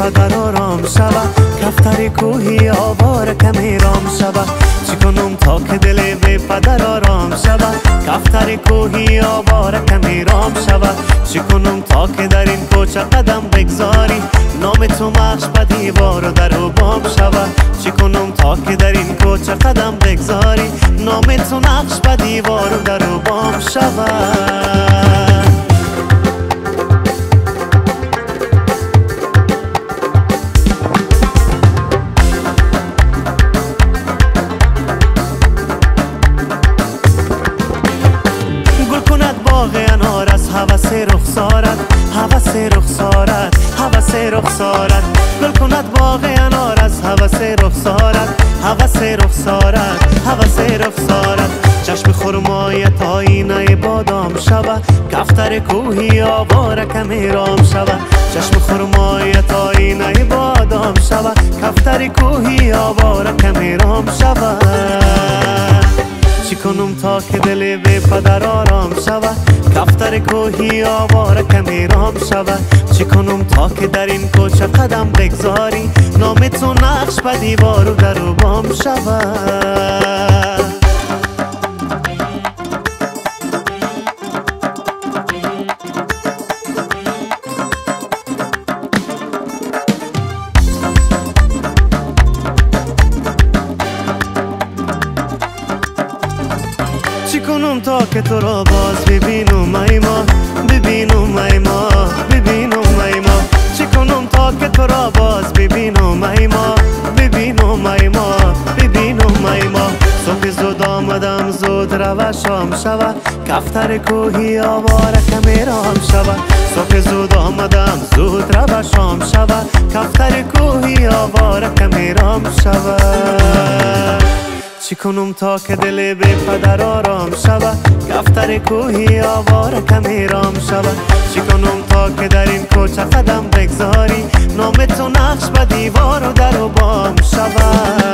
پدر آرام شود، کفتر کوهی آوار کمی رام شود. چی کنم تا که دل بی پدر آرام شود، کفتر کوهی آوار کمی رام شود. چی کنم تا که در این کوچه قدم بگذاری، نام تو نقش به دیوار و در و بام شود. چی کنم تا که در این کوچه قدم بگذاری، نام تو نقش به دیوار و در و بام شود. هوس رخسارت، هوس رخسارت، هوس رخسارت. گل کند باغ انار از هوس رخسارت، هوس رخسارت، هوس رخسارت. چشم خرمایت آینه بادام شود، کفتر کوهی آوار کمی رام شود. چشم خرمایت آینه بادام شود، کفتر کوهی آوار کمی رام شود. چی کنم تا که دل بی پدر آرام شود، کفتر کوهی آوار کمی رام شود. چی کنم تا که در این کوچه قدم بگذاری، نام تو نقش به دیوار و در و بام شود. چی کنم تا که تو را باز ببینم ای ما، ببینم ای ما، ببینم ای ما. چی کنم تا که تو را باز ببینم ای ما، ببینم ای ما، ببینم ای ما. صبح زود آمدم زود رو شام شود، کفتر کوهی آوار کمی رام شود. صبح زود آمدم زود رو شام شود، کفتر کوهی آوار کمی رام شود. چی کنم تا که دل بی پدر آرام شود، کفتر کوهی آوار کمی رام شود. چی کنم تا که در این کوچه قدم بگذاری، نام تو نقش به دیوار و در و بام شود.